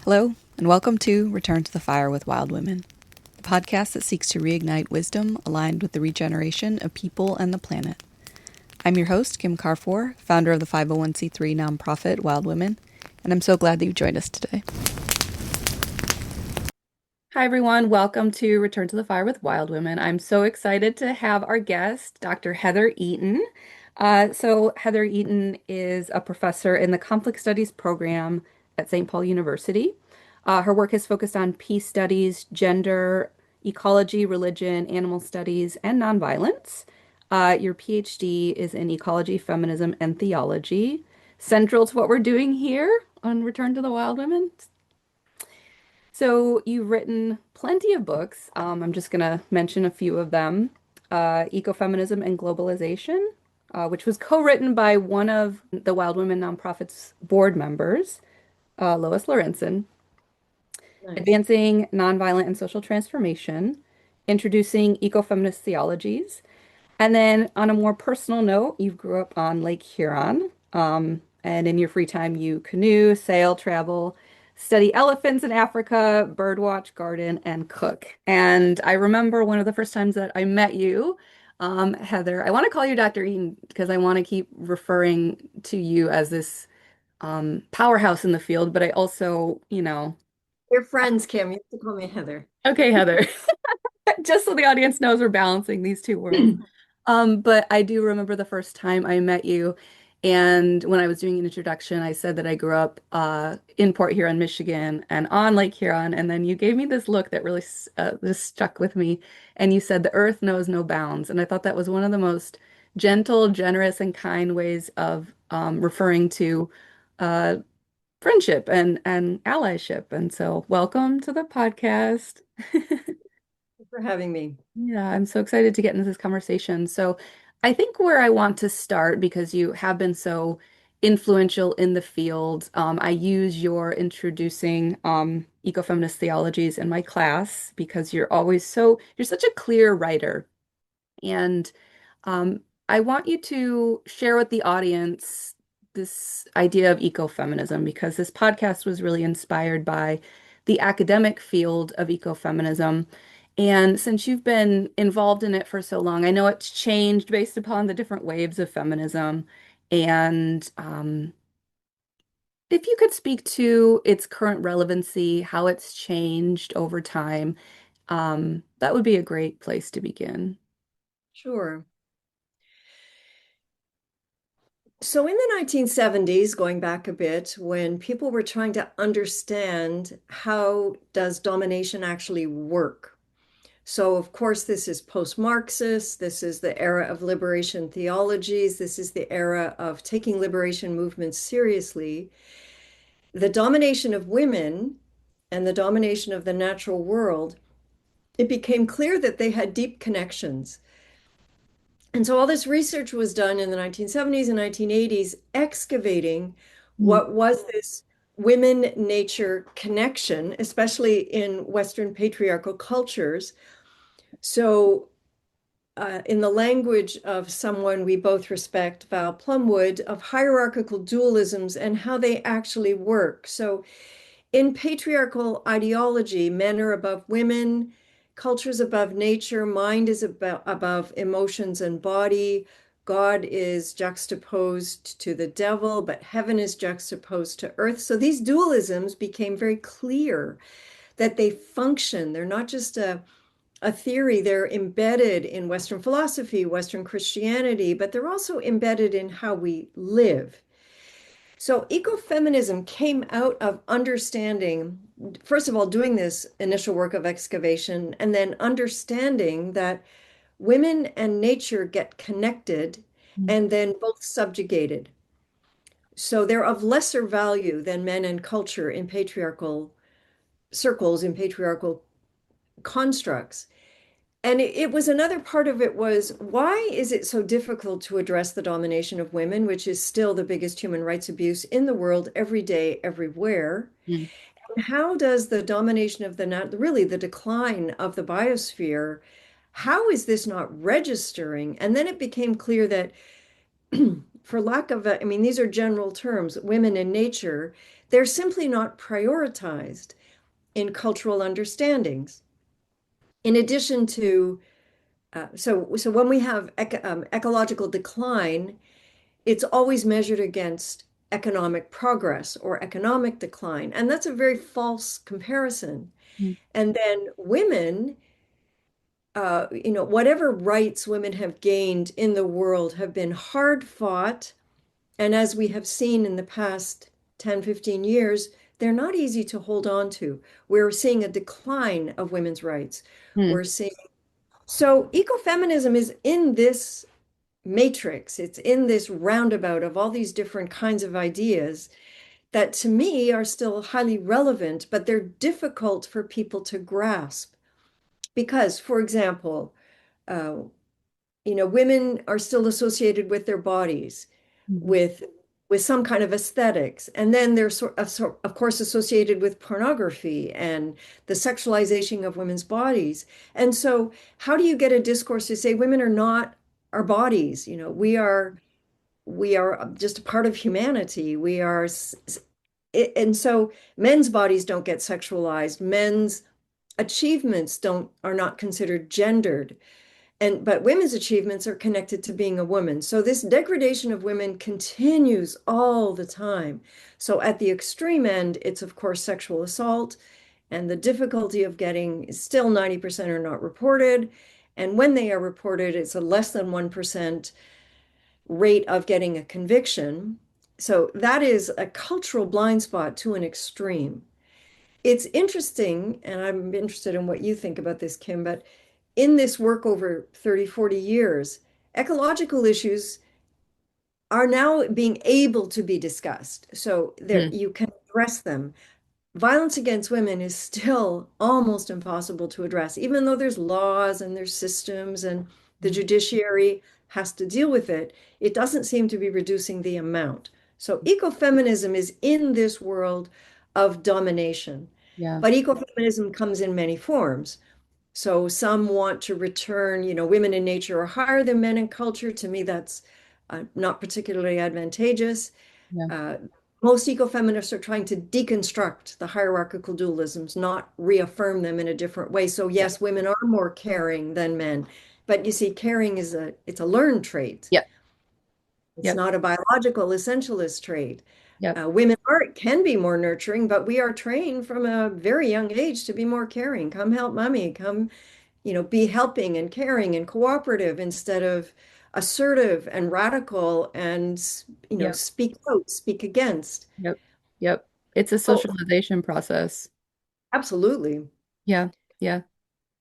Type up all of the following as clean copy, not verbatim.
Hello, and welcome to Return to the Fire with Wild Women, the podcast that seeks to reignite wisdom aligned with the regeneration of people and the planet. I'm your host, Kim Carfor, founder of the 501c3 nonprofit Wild Women, and I'm so glad that you joined us today. Hi, everyone. Welcome to Return to the Fire with Wild Women. I'm so excited to have our guest, Dr. Heather Eaton. Heather Eaton is a professor in the Conflict Studies program at St. Paul University. Her work is focused on peace studies, gender, ecology, religion, animal studies, and nonviolence. Your PhD is in ecology, feminism, and theology, central to what we're doing here on Return to the Wild Women. So you've written plenty of books. I'm just going to mention a few of them. Ecofeminism and Globalization, which was co-written by one of the Wild Women nonprofit's board members, Lois Lorenzen. Nice. Advancing Nonviolent and Social Transformation, Introducing Ecofeminist Theologies. And then on a more personal note, you grew up on Lake Huron. And in your free time, you canoe, sail, travel, study elephants in Africa, birdwatch, garden, and cook. And I remember one of the first times that I met you, Heather. I want to call you Dr. Eaton because I want to keep referring to you as this powerhouse in the field, but I also, We're friends, Kim. You have to call me Heather. okay, Heather. Just so the audience knows we're balancing these two worlds. But I do remember the first time I met you, and when I was doing an introduction, I said that I grew up in Port Huron, Michigan, and on Lake Huron. And then you gave me this look that really just stuck with me, and you said the earth knows no bounds. And I thought that was one of the most gentle, generous, and kind ways of referring to uh, friendship and allyship. And so, welcome to the podcast. Thanks for having me. Yeah, I'm so excited to get into this conversation. So, I think where I want to start, because you have been so influential in the field, I use your introducing ecofeminist theologies in my class because you're such a clear writer. And I want you to share with the audience this idea of ecofeminism because this podcast was really inspired by the academic field of ecofeminism. And since you've been involved in it for so long, I know it's changed based upon the different waves of feminism. And if you could speak to its current relevancy, how it's changed over time, that would be a great place to begin. Sure. So in the 1970s, going back a bit, when people were trying to understand how does domination actually work? So of course, this is post-Marxist. This is the era of liberation theologies. This is the era of taking liberation movements seriously. The domination of women and the domination of the natural world, it became clear that they had deep connections. And so all this research was done in the 1970s and 1980s, excavating Mm. what was this women nature connection, especially in Western patriarchal cultures. So, in the language of someone we both respect, Val Plumwood, of hierarchical dualisms and how they actually work. So, in patriarchal ideology, men are above women, culture's above nature, mind is above emotions and body, God is juxtaposed to the devil, but heaven is juxtaposed to earth. So these dualisms became very clear that they function. They're not just a theory, they're embedded in Western philosophy, Western Christianity, but they're also embedded in how we live. So ecofeminism came out of understanding, first of all, doing this initial work of excavation, and then understanding that women and nature get connected and then both subjugated. So they're of lesser value than men and culture in patriarchal circles, in patriarchal constructs. And it was another part of it was why is it so difficult to address the domination of women, which is still the biggest human rights abuse in the world every day, everywhere? Mm. And how does the domination of really the decline of the biosphere, how is this not registering? And then it became clear that for lack of I mean, these are general terms, women in nature, they're simply not prioritized in cultural understandings. In addition to, so when we have ecological decline, it's always measured against economic progress or economic decline. And that's a very false comparison. Mm. And then women, whatever rights women have gained in the world have been hard fought. And as we have seen in the past 10, 15 years, they're not easy to hold on to. We're seeing a decline of women's rights. Mm. We're seeing, so ecofeminism is in this matrix, it's in this roundabout of all these different kinds of ideas that to me are still highly relevant, but they're difficult for people to grasp. Because, for example, uh, women are still associated with their bodies, Mhm. with with some kind of aesthetics, and then they're of course associated with pornography and the sexualization of women's bodies. And so, how do you get a discourse to say women are not our bodies? We are just a part of humanity. And so men's bodies don't get sexualized. Men's achievements don't are not considered gendered. But women's achievements are connected to being a woman. So this degradation of women continues all the time. So at the extreme end, it's of course sexual assault, and the difficulty of getting still 90% are not reported. And when they are reported, it's a less than 1% rate of getting a conviction. So that is a cultural blind spot to an extreme. It's interesting, and I'm interested in what you think about this, Kim, but in this work over 30, 40 years, ecological issues are now being able to be discussed. So there Mm. you can address them. Violence against women is still almost impossible to address, even though there's laws and there's systems and the Mm. judiciary has to deal with it. It doesn't seem to be reducing the amount. So ecofeminism is in this world of domination. Yeah. But ecofeminism comes in many forms. So some want to return, women in nature are higher than men in culture. To me, that's not particularly advantageous. Yeah. Uh, Most ecofeminists are trying to deconstruct the hierarchical dualisms, not reaffirm them in a different way. So Yeah. yes, women are more caring than men, but you see, caring it's a learned trait. Yep. It's Yep. not a biological essentialist trait. Yep. Women can be more nurturing, but we are trained from a very young age to be more caring. Come help mommy. Come, be helping and caring and cooperative instead of assertive and radical and, Yep. speak out, speak against. Yep. Yep. It's a Oh, socialization process. absolutely. Yeah. Yeah.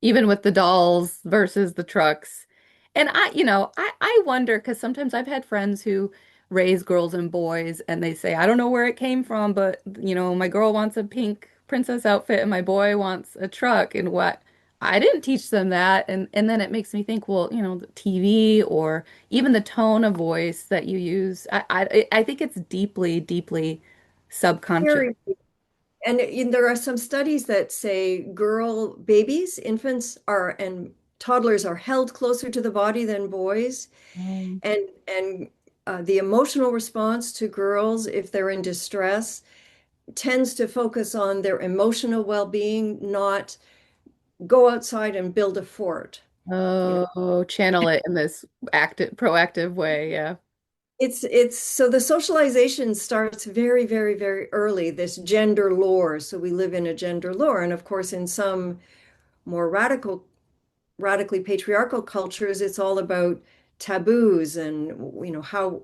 Even with the dolls versus the trucks. And I wonder because sometimes I've had friends who raise girls and boys and they say, I don't know where it came from, but my girl wants a pink princess outfit and my boy wants a truck and what? I didn't teach them that. And then it makes me think, well, the TV or even the tone of voice that you use, I think it's deeply, deeply subconscious. Very. And there are some studies that say girl babies, infants and toddlers are held closer to the body than boys. Um, And the emotional response to girls, if they're in distress, tends to focus on their emotional well-being, not go outside and build a fort. You know, oh, channel it in this active, proactive way. Yeah. it's so the socialization starts very, very, very early, this gender lore. So we live in a gender lore. And of course, in some more radically patriarchal cultures, it's all about taboos and how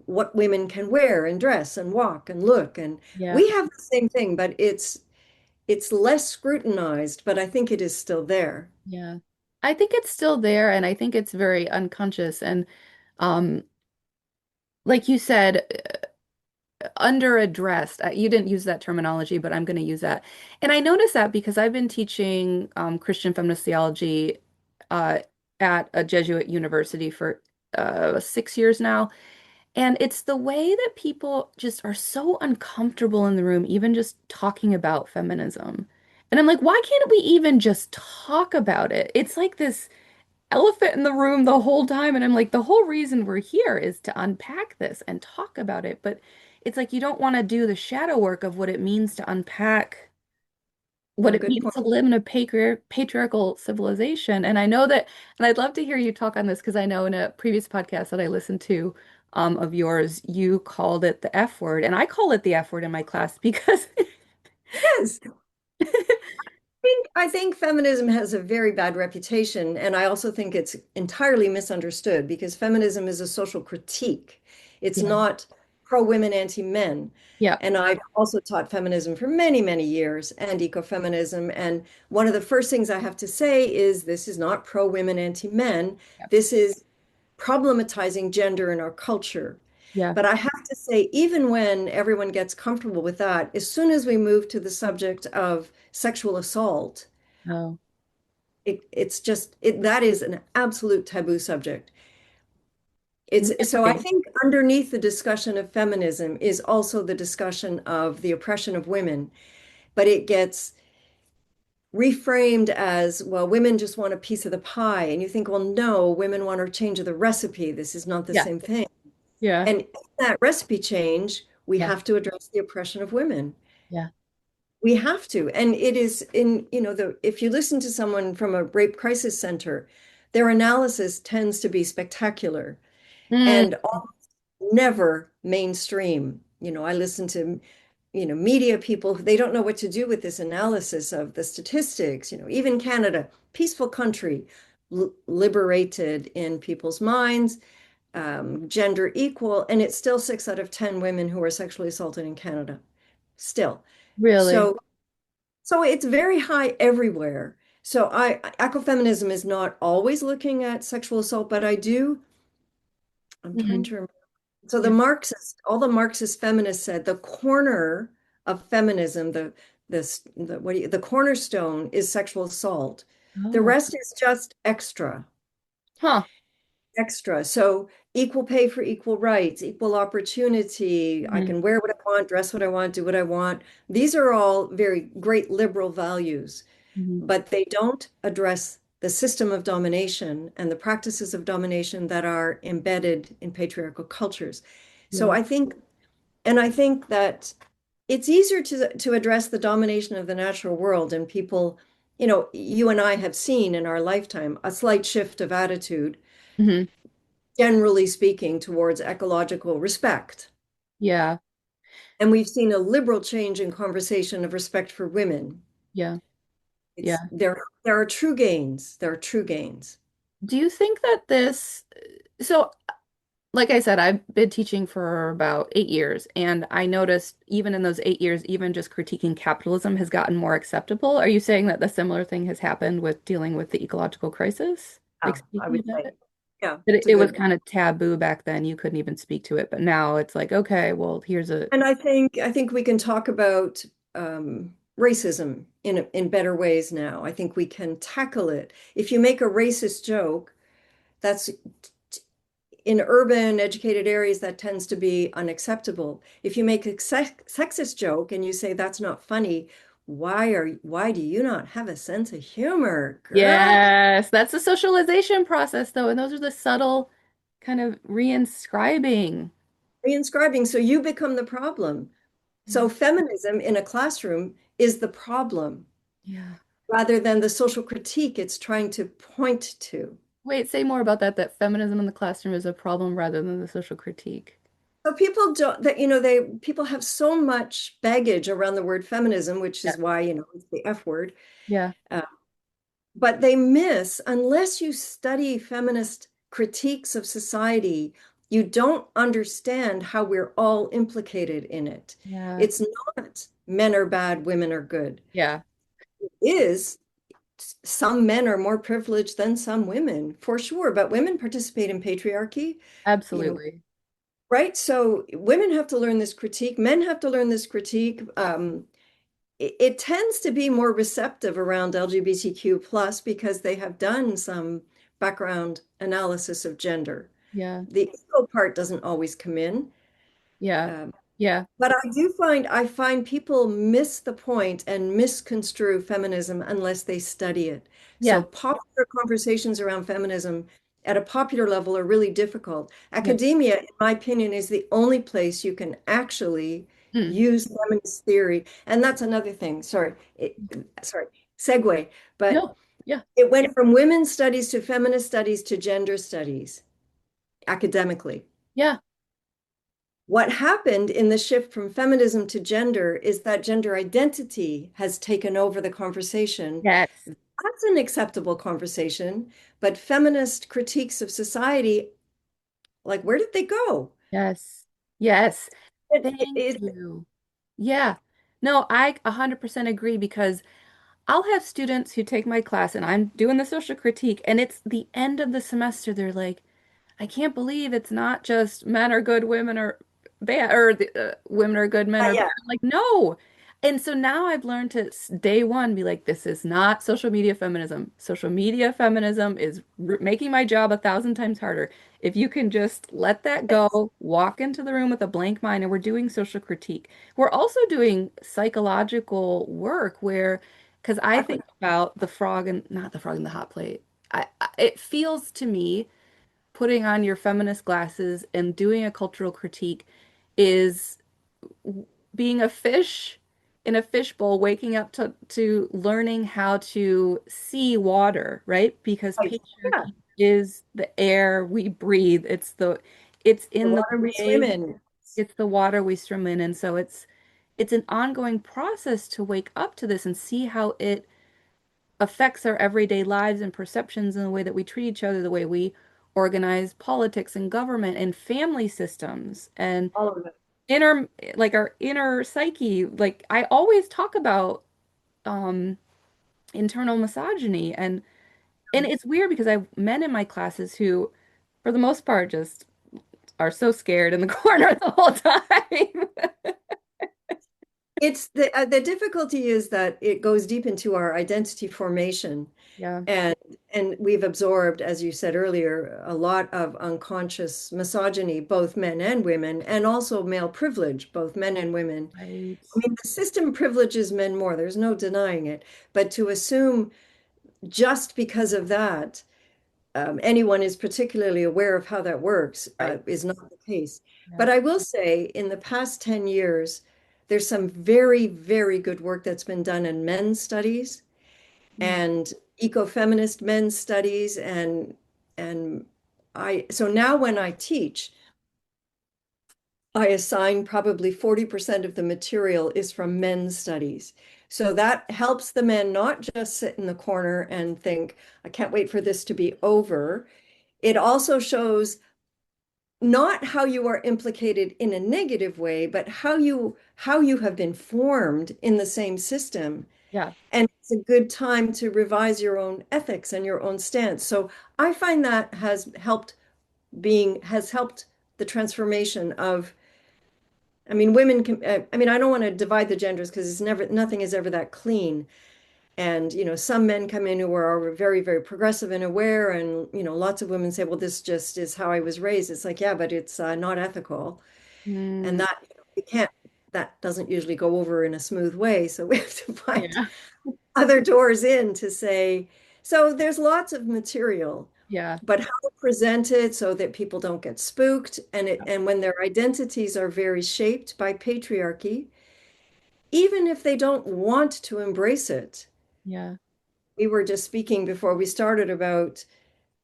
what women can wear and dress and walk and look. And Yeah. we have the same thing, but it's less scrutinized, but I think it is still there. Yeah. I think it's still there and I think it's very unconscious and um like you said underaddressed. You didn't use that terminology, but I'm going to use that. And I noticed that because I've been teaching Christian feminist theology uh at a Jesuit university for 6 years now. And it's the way that people just are so uncomfortable in the room, even just talking about feminism. And I'm like, why can't we even just talk about it? It's like this elephant in the room the whole time. And I'm like, the whole reason we're here is to unpack this and talk about it. But it's like you don't want to do the shadow work of what it means to unpack what No, it good means point. to live in a patriarchal civilization. And I know that, and I'd love to hear you talk on this because I know in a previous podcast that I listened to of yours, you called it the F word. And I call it the F word in my class because Yes. I think feminism has a very bad reputation, and I also think it's entirely misunderstood because feminism is a social critique. It's yeah, not pro-women, anti-men. yeah, And I've also taught feminism for many, many years and ecofeminism. And one of the first things I have to say is this is not pro-women, anti-men. yeah, This is problematizing gender in our culture. yeah. But I have to say, even when everyone gets comfortable with that, as soon as we move to the subject of sexual assault, Oh, it's just that is an absolute taboo subject. So I really? think underneath the discussion of feminism is also the discussion of the oppression of women, but it gets reframed as, well, women just want a piece of the pie. And you think, well, no, women want a change of the recipe. This is not the Yeah, same thing. yeah, And in that recipe change, we yeah, have to address the oppression of women. yeah. We have to. And it is in, if you listen to someone from a rape crisis center, their analysis tends to be spectacular Mm, and never mainstream. I listen to, media people, they don't know what to do with this analysis of the statistics, even Canada, peaceful country, liberated in people's minds, gender equal, and it's still 6 out of 10 women who are sexually assaulted in Canada, still. really? So it's very high everywhere. So ecofeminism is not always looking at sexual assault, but I'm trying Mm, to remember. So yeah. all the Marxist feminists said the corner of feminism, the cornerstone is sexual assault. The Oh, rest is just extra. huh. Extra. So equal pay for equal rights, equal opportunity. I Mm, can wear what I want, dress what I want, do what I want. These are all very great liberal values, mm, but they don't address the system of domination and the practices of domination that are embedded in patriarchal cultures. So yeah. I think that it's easier to address the domination of the natural world, and people, you and I have seen in our lifetime a slight shift of attitude, Hmm. generally speaking, towards ecological respect. Yeah, And we've seen a liberal change in conversation of respect for women. yeah, It's yeah. there are true gains. There are true gains. Do you think that so like I said, I've been teaching for about 8 years, and I noticed even in those 8 years, even just critiquing capitalism has gotten more acceptable. Are you saying that the similar thing has happened with dealing with the ecological crisis? Like Yeah, I speaking would about say, it? yeah, That it's a it was good. kind of taboo back then. You couldn't even speak to it, but now it's like, okay, well, here's a And I think we can talk about racism in better ways now. I think we can tackle it. If you make a racist joke, that's in urban educated areas that tends to be unacceptable. If you make a sexist joke and you say that's not funny, why do you not have a sense of humor, girl? Yes, that's the socialization process, though, and those are the subtle kind of reinscribing. Reinscribing, so you become the problem. Yeah, So feminism in a classroom is the problem yeah. rather than the social critique it's trying to point to. Wait, say more about that, that feminism in the classroom is a problem rather than the social critique. So people don't that people have so much baggage around the word feminism, which Yeah, is why it's the F word. yeah, Uh, but they miss, unless you study feminist critiques of society, you don't understand how we're all implicated in it. yeah, It's not men are bad, women are good. yeah, It is some men are more privileged than some women, for sure, but women participate in patriarchy, you know, absolutely. right? So women have to learn this critique, men have to learn this critique. It tends to be more receptive around LGBTQ plus because they have done some background analysis of gender. Yeah, The ego part doesn't always come in. yeah. Yeah. But I find people miss the point and misconstrue feminism unless they study it. So Yeah. popular conversations around feminism at a popular level are really difficult. Yeah. Academia, in my opinion, is the only place you can actually Mm. use feminist theory. And that's another thing. Sorry, segue. But No. Yeah. it went from women's studies to feminist studies to gender studies academically. Yeah. What happened in the shift from feminism to gender is that gender identity has taken over the conversation. Yes. That's an acceptable conversation, but feminist critiques of society, like, where did they go? Yes. Yes. Thank It, you. Yeah. No, I 100% agree because I'll have students who take my class and I'm doing the social critique, and it's the end of the semester. They're like, I can't believe it's not just men are good, women are bad, or women are good, men are bad. yeah, I'm like, no. And so now I've learned to day one be like, this is not social media feminism. Social media feminism is making my job 1,000 times harder. If you can just let that go, walk into the room with a blank mind, and we're doing social critique. We're also doing psychological work where, because I exactly. think about the frog and not the frog in the hot plate. It feels to me putting on your feminist glasses and doing a cultural critique is being a fish in a fishbowl, waking up to learning how to see water, right? Because Right. Yeah, patriarchy is the air we breathe. It's the in the water we swim way, in. it's the water we swim in. And so it's an ongoing process to wake up to this and see how it affects our everyday lives and perceptions and the way that we treat each other, the way we organize politics and government and family systems and All of it. inner, like our inner psyche. Like I always talk about um internal misogyny, and it's weird because I have men in my classes who, for the most part, just are so scared in the corner the whole time. It's the difficulty is that it goes deep into our identity formation. Yeah, And and we've absorbed, as you said earlier, a lot of unconscious misogyny, both men and women, and also male privilege, both men and women. right, I mean, the system privileges men more, there's no denying it. But to assume just because of that, anyone is particularly aware of how that works right. is not the case. Yeah. But I will say, in the past 10 years, there's some very, very good work that's been done in men's studies Mm. and ecofeminist men's studies and I so now when I teach, I assign probably 40% of the material is from men's studies. So that helps the men not just sit in the corner and think, I can't wait for this to be over. It also shows not how you are implicated in a negative way, but how you have been formed in the same system. Yeah. And it's a good time to revise your own ethics and your own stance. So I find that has helped the transformation of, I mean, women can, I mean, I don't want to divide the genders because nothing is ever that clean. And, some men come in who are very, very progressive and aware. And, lots of women say, well, this just is how I was raised. It's like, yeah, but it's not ethical. And Mm, that, we can't, that doesn't usually go over in a smooth way. So we have to find yeah. other doors in to say, so there's lots of material, Yeah. but how to present it so that people don't get spooked. And when their identities are very shaped by patriarchy, even if they don't want to embrace it. Yeah. We were just speaking before we started about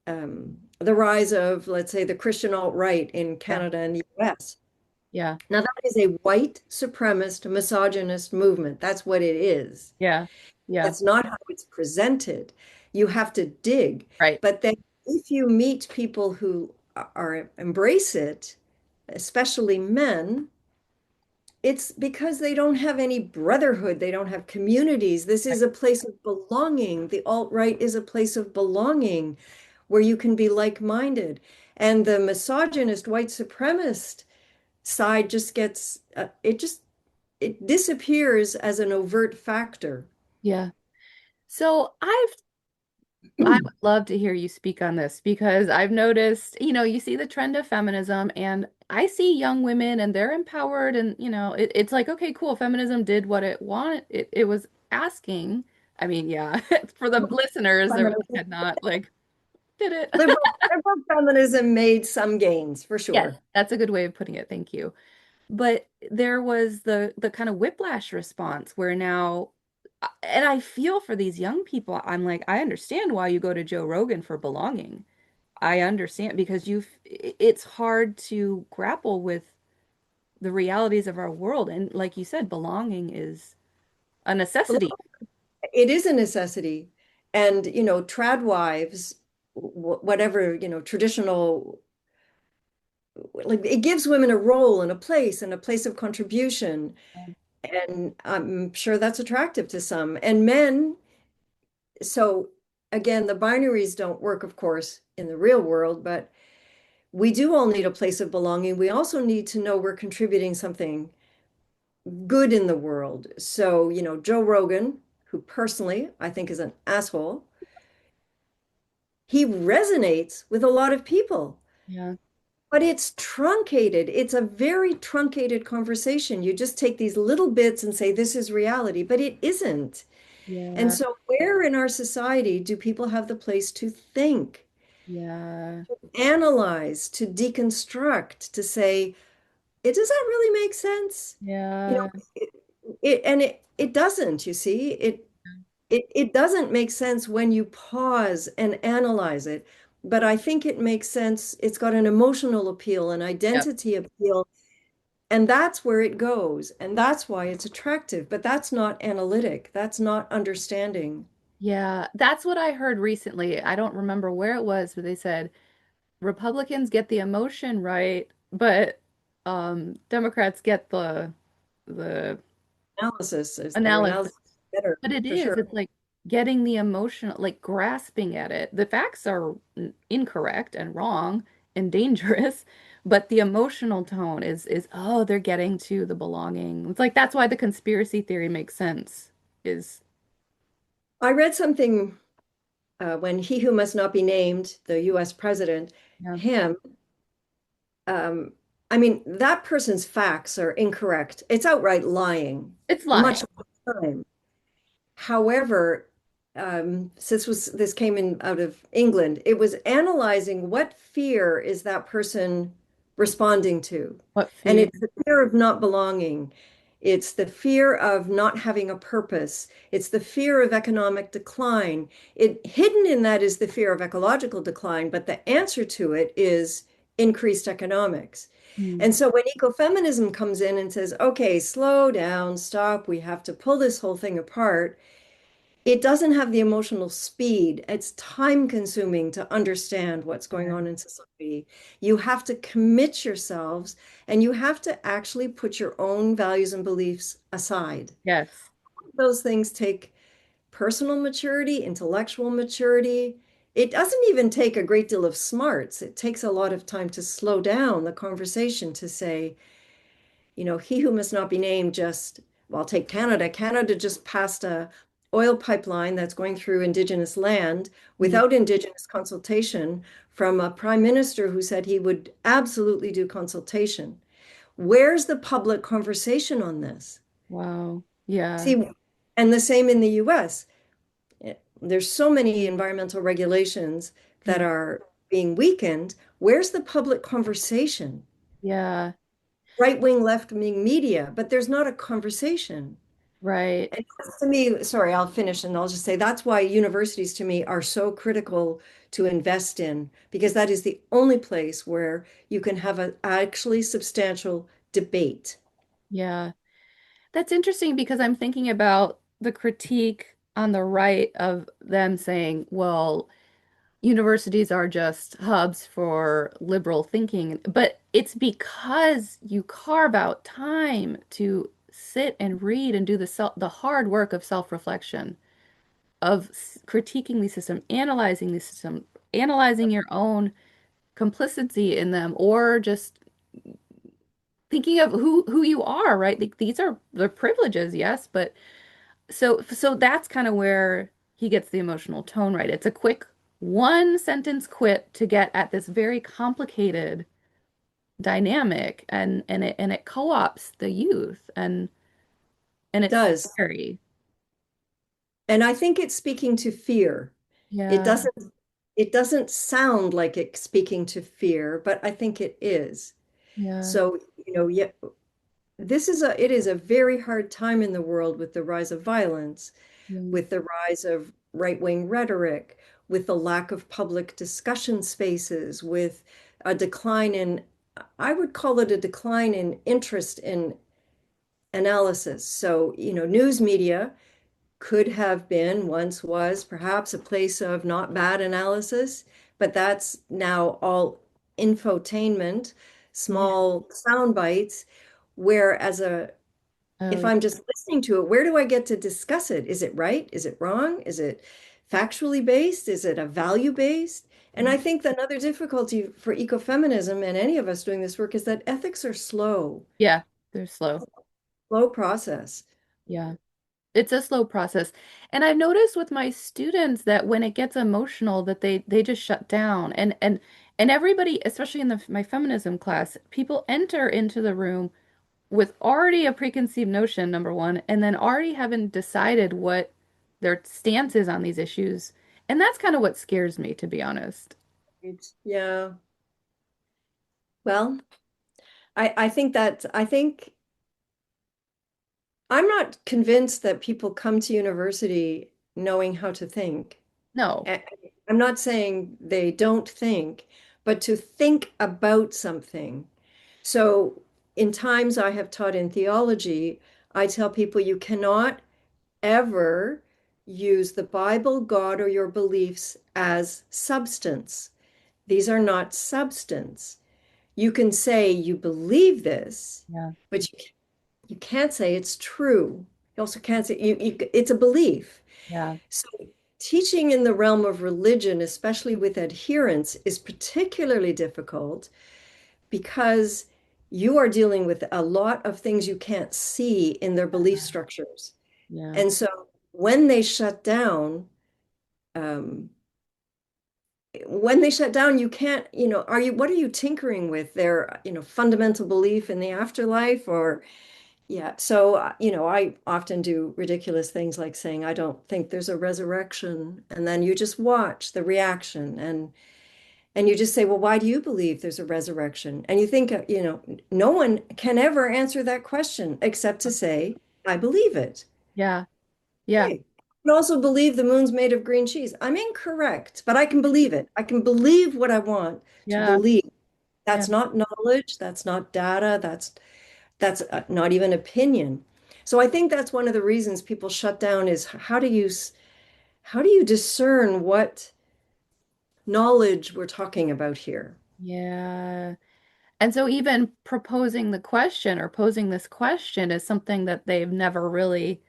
the rise of, let's say, the Christian alt-right in Yeah. Canada and the US. Yeah. Now, that is a white supremacist, misogynist movement. That's what it is. Yeah. Yeah. That's not how it's presented. You have to dig. Right. But then if you meet people who embrace it, especially men, it's because they don't have any brotherhood. They don't have communities. This Right. is a place of belonging. The alt-right is a place of belonging where you can be like-minded. And the misogynist, white supremacist side just gets, it disappears as an overt factor. Yeah. So I've I would love to hear you speak on this because I've noticed, you see the trend of feminism, and I see young women and they're empowered, and it's like, okay, cool, feminism did what it wanted. It was asking. I mean, yeah, for the listeners, there was Feminism. had not like did it. Liberal feminism made some gains for Yes, sure. that's a good way of putting it. Thank you. But there was the kind of whiplash response where now, and I feel for these young people. I'm like, I understand why you go to Joe Rogan for belonging. I understand because it's hard to grapple with the realities of our world. And like you said, belonging is a necessity. It is a necessity. And, trad wives, whatever, traditional, like it gives women a role and a place of contribution. And I'm sure that's attractive to some. And men, so again, the binaries don't work, of course, in the real world, but we do all need a place of belonging. We also need to know we're contributing something good in the world. So, Joe Rogan, who personally I think is an asshole, he resonates with a lot of people, Yeah. but it's truncated. It's a very truncated conversation. You just take these little bits and say, this is reality, but it isn't. And Yeah. so, where in our society do people have the place to think, Yeah. analyze, to deconstruct, to say, it does that really make sense? You know, Yeah. it doesn't, you see, it doesn't make sense when you pause and analyze it. But I think it makes sense. It's got an emotional appeal, an Yep. identity appeal, and that's where it goes. And that's why it's attractive. But that's not analytic. That's not understanding. Yeah. That's what I heard recently. I don't remember where it was, but they said Republicans get the emotion right, but Democrats get the Analysis is their analysis. analysis is better But it for is, sure. it's like getting the emotional, like grasping at it. The facts are incorrect and wrong and dangerous, but the emotional tone is oh, they're getting to the belonging. It's like that's why the conspiracy theory makes sense. Is I read something when he who must not be named, the US president, yeah, him, um, I mean, that person's facts are incorrect. It's outright lying it's much lying. of the time. However, since this came in out of England, it was analyzing what fear is that person responding to. What And fear? it's the fear of not belonging. It's the fear of not having a purpose. It's the fear of economic decline. Hidden in that is the fear of ecological decline, but the answer to it is increased economics. Hmm. And so when ecofeminism comes in and says, okay, slow down, stop, we have to pull this whole thing apart, it doesn't have the emotional speed. It's time consuming to understand what's going Yeah. on in society. You have to commit yourselves and you have to actually put your own values and beliefs aside. Yes. Those things take personal maturity, intellectual maturity. It doesn't even take a great deal of smarts. It takes a lot of time to slow down the conversation to say, he who must not be named just, well, take Canada. Canada just passed a oil pipeline that's going through Indigenous land Hmm. without Indigenous consultation from a prime minister who said he would absolutely do consultation. Where's the public conversation on this? Wow. Yeah. See, and the same in the US. There's so many environmental regulations that Hmm. are being weakened. Where's the public conversation? Yeah. Right-wing, left-wing media, but there's not a conversation. Right. And to me, sorry, I'll finish and I'll just say that's why universities to me are so critical to invest in, because that is the only place where you can have an actually substantial debate. Yeah. That's interesting because I'm thinking about the critique on the right of them saying, well, universities are just hubs for liberal thinking. But it's because you carve out time to sit and read and do the hard work of self-reflection, of critiquing the system, analyzing the system, analyzing your own complicity in them, or just thinking of who you are, right? These are the privileges, yes, but so that's kind of where he gets the emotional tone right. It's a quick one sentence quip to get at this very complicated dynamic, and it co-ops the youth, and it's Does. scary. And I think it's speaking to fear. It Yeah, doesn't it doesn't sound like it's speaking to fear, but I think it is. yeah, So, yeah, it is a very hard time in the world with the rise of violence, yeah, with the rise of right-wing rhetoric, with the lack of public discussion spaces, with a decline in, I would call it a decline in interest in analysis. So, news media could have been, once was, perhaps a place of not bad analysis, but that's now all infotainment, yeah. small sound bites, where Oh, if yeah. I'm just listening to it, where do I get to discuss it? Is it right? Is it wrong? Is it factually based? Is it a value based? And I think that another difficulty for ecofeminism and any of us doing this work is that ethics are slow, Yeah, they're slow. slow process. Yeah. It's a slow process. And I've noticed with my students that when it gets emotional that they just shut down. And everybody, especially in my feminism class, people enter into the room with already a preconceived notion, number one, and then already having decided what their stance is on these issues. And that's kind of what scares me, to be honest. Yeah. Well, I think I'm not convinced that people come to university knowing how to think. No. I- I'm not saying they don't think, but to think about something. So, in times I have taught in theology, I tell people you cannot ever use the Bible, God, or your beliefs as substance. These are not substance. You can say you believe this, Yeah. but you can't say it's true. You also can't say it's a belief. Yeah. So teaching in the realm of religion, especially with adherents, is particularly difficult because you are dealing with a lot of things you can't see in their belief structures. Yeah. And so when they shut down, um, you can't, what are you tinkering with? Their, fundamental belief in the afterlife or yeah. So, I often do ridiculous things like saying, I don't think there's a resurrection. And then you just watch the reaction and you just say, well, why do you believe there's a resurrection? And you think, no one can ever answer that question except to say, I believe it. Yeah. Yeah. Okay. I can also believe the moon's made of green cheese. I'm incorrect, but I can believe it. I can believe what I want to Yeah. believe. Yeah. That's not knowledge. That's not data. That's not even opinion. So I think that's one of the reasons people shut down is how do you discern what knowledge we're talking about here? Yeah. And so even proposing the question or posing this question is something that they've never really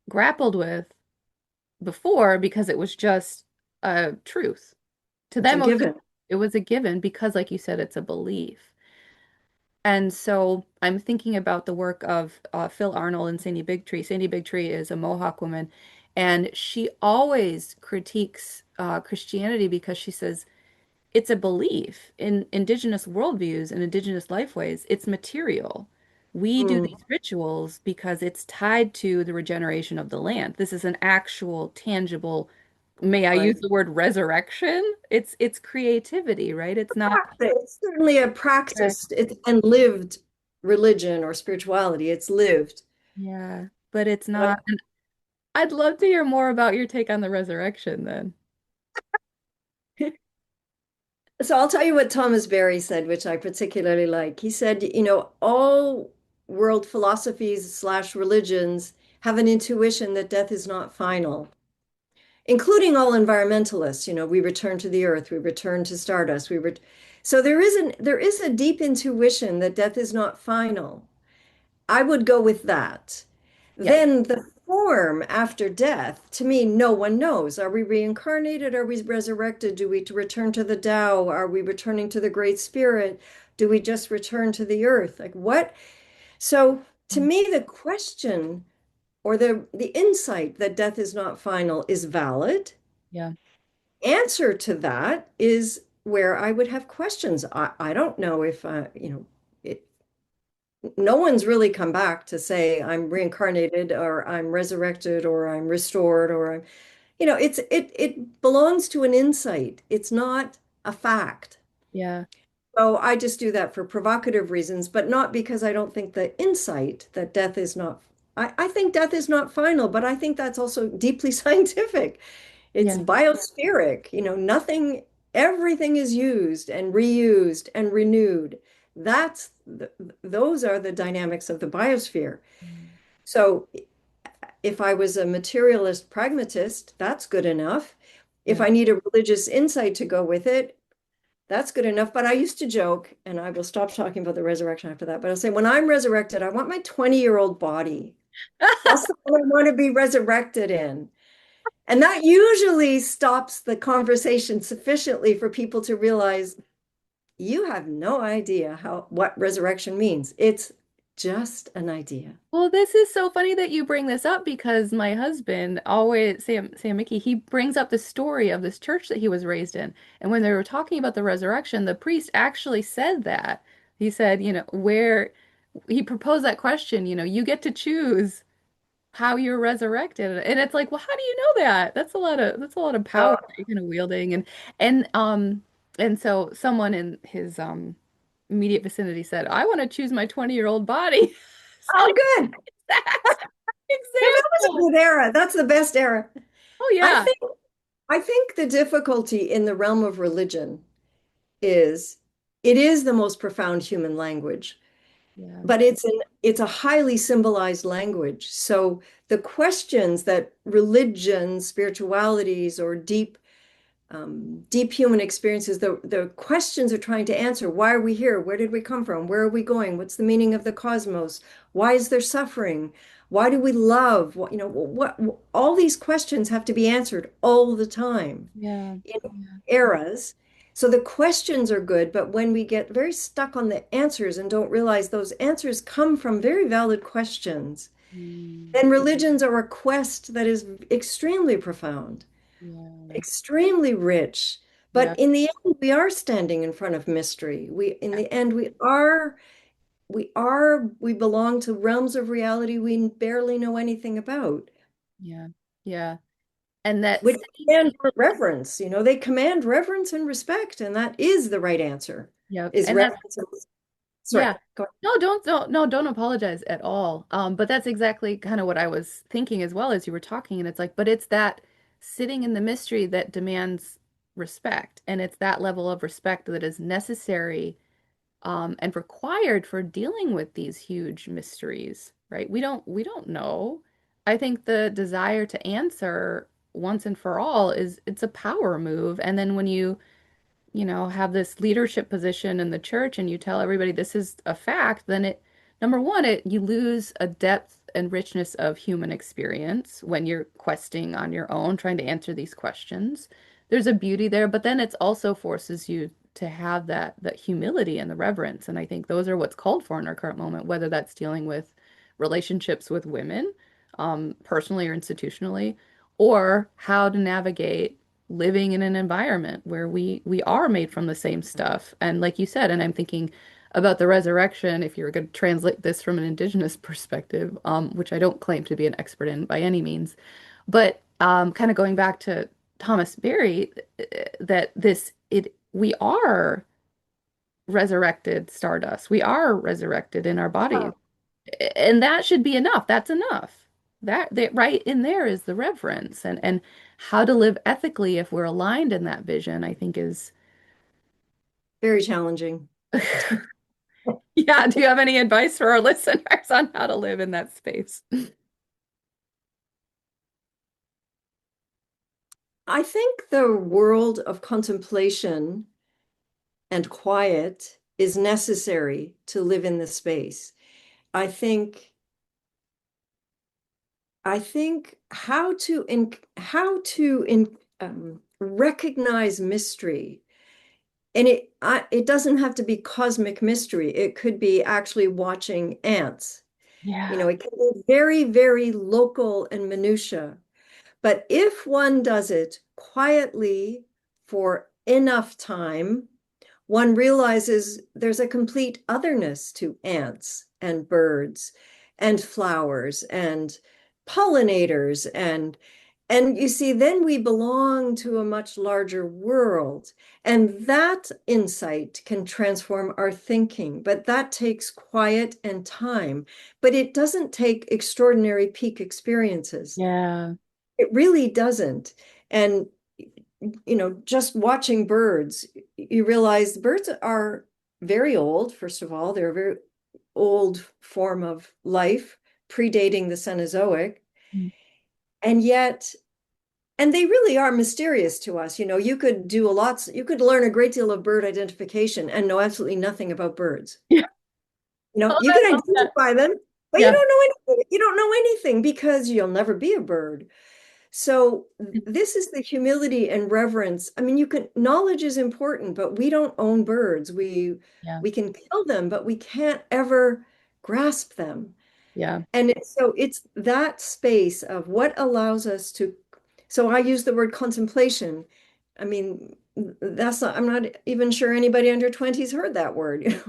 grappled with before because it was just a truth. To It's a them, given. it was a given because, like you said, it's a belief. And so I'm thinking about the work of Phil Arnold and Sandy Bigtree. Sandy Bigtree is a Mohawk woman, and she always critiques Christianity because she says it's a belief in indigenous worldviews and indigenous lifeways. It's material. We do Mm, these rituals because it's tied to the regeneration of the land. This is an actual, tangible, may I use right. the word resurrection? It's creativity, right? It's not. It's certainly a Yeah. practice. It's and lived religion or spirituality. It's lived. Yeah, but it's But not. And I'd love to hear more about your take on the resurrection then. so I'll tell you what Thomas Berry said, which I particularly like. He said, all world philosophies slash religions have an intuition that death is not final, including all environmentalists. We return to the earth, we return to stardust. So there is a deep intuition that death is not final. I would go with that. Yes. Then the form after death, to me, no one knows. Are we reincarnated? Are we resurrected? Do we return to the Tao? Are we returning to the Great Spirit? Do we just return to the earth? Like what? So to me, the question or the insight that death is not final is valid. Yeah. Answer to that is where I would have questions. I don't know if, it, no one's really come back to say I'm reincarnated or I'm resurrected or I'm restored or I'm, it belongs to an insight. It's not a fact. Yeah. So I just do that for provocative reasons, but not because I don't think the insight that death is not, I think death is not final, but I think that's also deeply scientific. It's Yeah. biospheric, nothing, everything is used and reused and renewed. That's those are the dynamics of the biosphere. Mm. So if I was a materialist pragmatist, that's good enough. If Yeah. I need a religious insight to go with it, that's good enough. But I used to joke, and I will stop talking about the resurrection after that, but I'll say, when I'm resurrected, I want my 20-year-old body. That's the one I want to be resurrected in. And that usually stops the conversation sufficiently for people to realize you have no idea what resurrection means. It's just an idea. Well, this is so funny that you bring this up because my husband always, Sam Mickey, he brings up the story of this church that he was raised in. And when they were talking about the resurrection, the priest actually said that. He said, where he proposed that question, you get to choose how you're resurrected. And it's like, well, how do you know that? That's a lot of power Oh, that you're kind of wielding. And and so someone in his immediate vicinity said, I want to choose my 20-year-old body. oh, good. Exact Yeah, that was a example. good era. That's the best era. Oh I yeah. think I think the difficulty in the realm of religion is it is the most profound human language, Yeah. but it's a highly symbolized language. So the questions that religions, spiritualities, or deep human experiences, the questions are trying to answer. Why are we here? Where did we come from? Where are we going? What's the meaning of the cosmos? Why is there suffering? Why do we love? What all these questions have to be answered all the time Yeah. in Yeah. eras. So the questions are good, but when we get very stuck on the answers and don't realize those answers come from very valid questions, Mm, then religions are a quest that is extremely profound, yeah. extremely rich. But Yeah. in the end, we are standing in front of mystery. In the end, we belong to realms of reality we barely know anything about, Yeah. Yeah. And that which city. command reverence. They command reverence and respect, and that is the right answer, Yep. is And that's reverence. Sorry, yeah. go No, don't apologize at all. But that's exactly kind of what I was thinking as well as you were talking. And it's like, but it's that sitting in the mystery that demands respect. And it's that level of respect that is necessary and required for dealing with these huge mysteries, right? We don't know. I think the desire to answer once and for all is it's a power move. And then when you have this leadership position in the church and you tell everybody this is a fact, then number one, you lose a depth and richness of human experience when you're questing on your own, trying to answer these questions. There's a beauty there, but then it also forces you to have that humility and the reverence. And I think those are what's called for in our current moment, whether that's dealing with relationships with women, personally or institutionally, or how to navigate living in an environment where we are made from the same stuff. And like you said, and I'm thinking about the resurrection, if you were going to translate this from an indigenous perspective, which I don't claim to be an expert in by any means, but kind of going back to Thomas Berry, that we are resurrected stardust. We are resurrected in our bodies. ahead. And that should be enough. That's enough. That right in there is the reverence and how to live ethically if we're aligned in that vision, I think is Very challenging. yeah. Do you have any advice for our listeners on how to live in that space? I think the world of contemplation and quiet is necessary to live in this space. I think how to recognize mystery, and it doesn't have to be cosmic mystery. It could be actually watching ants. Yeah. It can be very, very local and minutia. But if one does it quietly for enough time, one realizes there's a complete otherness to ants and birds and flowers and pollinators and you see, then we belong to a much larger world. And that insight can transform our thinking, but that takes quiet and time. But it doesn't take extraordinary peak experiences. Yeah. It really doesn't. And, just watching birds, you realize birds are very old, first of all. They're a very old form of life, predating the Cenozoic. Mm. And yet, and they really are mysterious to us. You could learn a great deal of bird identification and know absolutely nothing about birds. Yeah. Oh, You I can love that. identify them, but you Yeah. don't know anything. You don't know anything because you'll never be a bird. So this is the humility and reverence. I mean, knowledge is important, but we don't own birds. Yeah. We can kill them, but we can't ever grasp them. Yeah. And so it's that space of what allows us to. So I use the word contemplation. I mean, I'm not even sure anybody under 20's heard that word.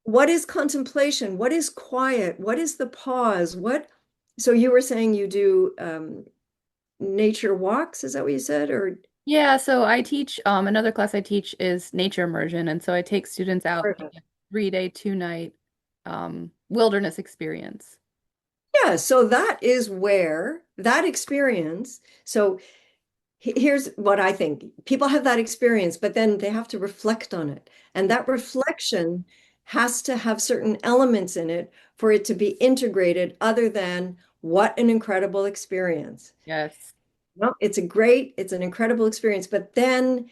What is contemplation? What is quiet? What is the pause? So you were saying you do nature walks, is that what you said? Or Yeah, so I teach another class I teach is nature immersion, and so I take students out like a 3 day, 2 night wilderness experience. yeah, so that is where that experience. So here's what I think. People have that experience, but then they have to reflect on it. And Yeah. that reflection has to have certain elements in it for it to be integrated, other than what an incredible experience. Yes. Well, it's an incredible experience, but then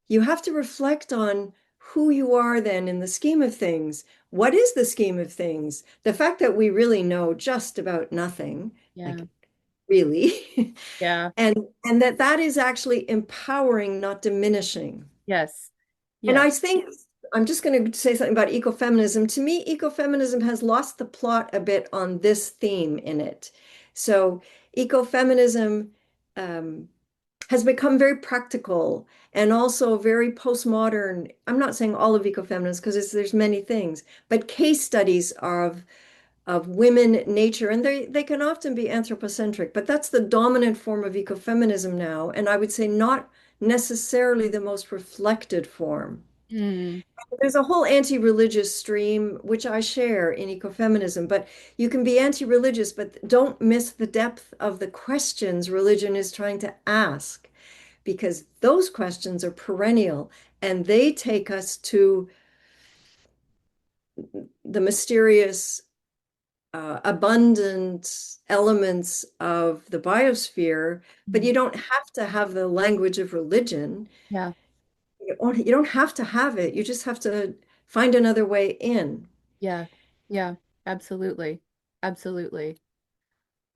you have to reflect on who you are then in the scheme of things. What is the scheme of things? The fact that we really know just about nothing, Yeah. like really, Yeah. and that is actually empowering, not diminishing. Yes. And Yes. I think I'm just going to say something about ecofeminism. To me, ecofeminism has lost the plot a bit on this theme in it. So ecofeminism um, has become very practical and also very postmodern. I'm not saying all of ecofeminism because there's many things, but case studies of women, nature, and they can often be anthropocentric, but that's the dominant form of ecofeminism now, and I would say not necessarily the most reflected form. Mm. There's a whole anti-religious stream, which I share in ecofeminism, but you can be anti-religious, but don't miss the depth of the questions religion is trying to ask, because those questions are perennial and they take us to the mysterious, abundant elements of the biosphere, but Mm. you don't have to have the language of religion. Yeah. You don't have to have it. You just have to find another way in. Yeah. Yeah. Absolutely. Absolutely.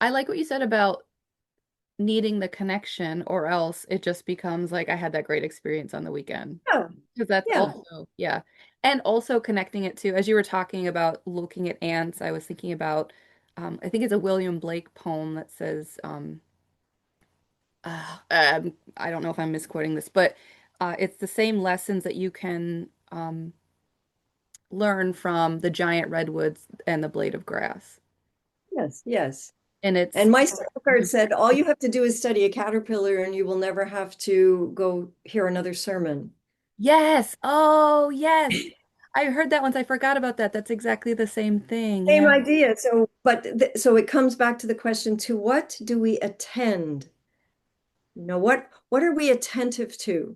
I like what you said about needing the connection, or else it just becomes like I had that great experience on the weekend. Yeah, Because that's yeah. also, yeah. And also connecting it to, as you were talking about looking at ants, I was thinking about, I think it's a William Blake poem that says, I don't know if I'm misquoting this, but it's the same lessons that you can learn from the giant redwoods and the blade of grass. Yes, yes. And it's, And my scorecard said, all you have to do is study a caterpillar and you will never have to go hear another sermon. yes, oh, yes. I heard that once. I forgot about that. That's exactly the same thing. Same Yeah. idea. So it comes back to the question, to what do we attend? What are we attentive to?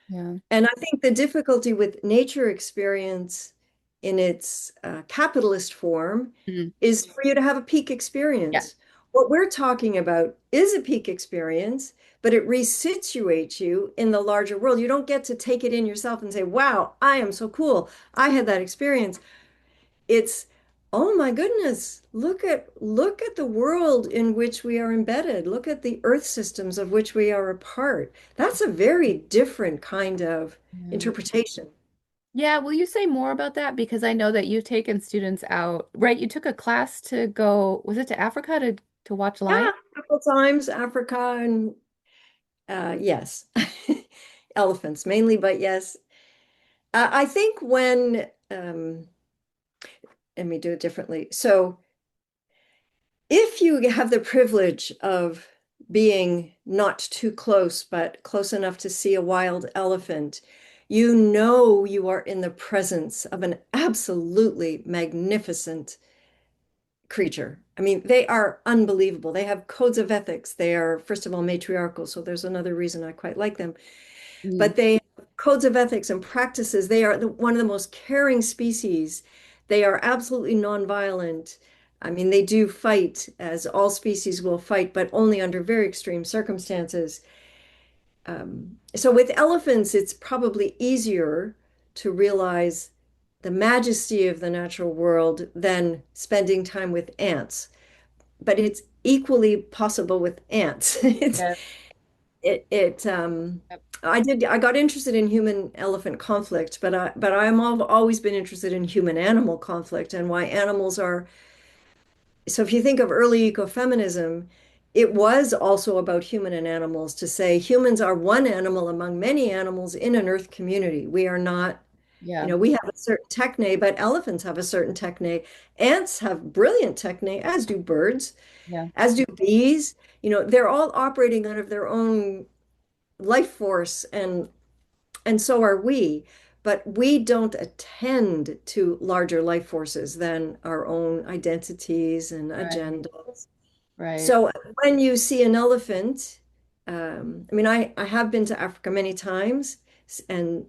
Yeah. And I think the difficulty with nature experience in its capitalist form Mhm. is for you to have a peak Yeah. experience. What we're talking about is a peak experience, but it resituates you in the larger world. You don't get to take it in yourself and say, wow, I am so cool. I had that experience. It's, oh my goodness, look at the world in which we are embedded. Look at the earth systems of which we are a part. That's a very different kind of Yeah. interpretation. Yeah, will you say more about that? Because I know that you've taken students out, right? You took a class to go, was it to Africa to watch lions? Yeah, a couple times, Africa and yes, elephants mainly, but yes. I think when, let me do it differently. So if you have the privilege of being not too close, but close enough to see a wild elephant, you know you are in the presence of an absolutely magnificent creature. I mean, they are unbelievable. They have codes of ethics. They are, first of all, matriarchal. So there's another reason I quite like them. Mm, But they have codes of ethics and practices. They are one of the most caring species. They are absolutely nonviolent. I mean, they do fight, as all species will fight, but only under very extreme circumstances. So with elephants, it's probably easier to realize the majesty of the natural world than spending time with ants. But it's equally possible with ants. yeah, It it yep, I got interested in human elephant conflict, but always been interested in human animal conflict and why animals are. So if you think of early ecofeminism, it was also about human and animals to say humans are one animal among many animals in an earth community. We are not, yeah, we have a certain techne, but elephants have a certain techne. Ants have brilliant techne, as do birds, yeah, as do bees. They're all operating out of their own life force, and so are we. But we don't attend to larger life forces than our own identities and right, agendas. right. So when you see an elephant, I mean, I have been to Africa many times and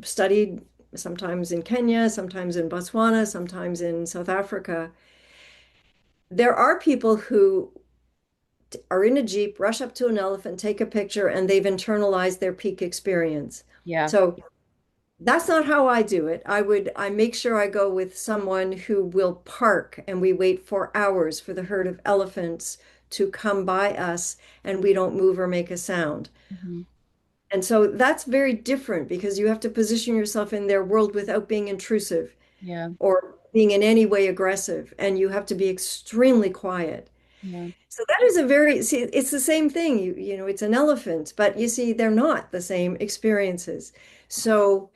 studied sometimes in Kenya, sometimes in Botswana, sometimes in South Africa. There are people who are in a Jeep, rush up to an elephant, take a picture, and they've internalized their peak experience. Yeah, So that's not how I do it. I make sure I go with someone who will park and we wait for hours for the herd of elephants to come by us and we don't move or make a sound. mhm, And so that's very different because you have to position yourself in their world without being intrusive yeah, or being in any way aggressive. And you have to be extremely quiet. yeah, So see, it's the same thing. It's an elephant, but you see, they're not the same experiences. So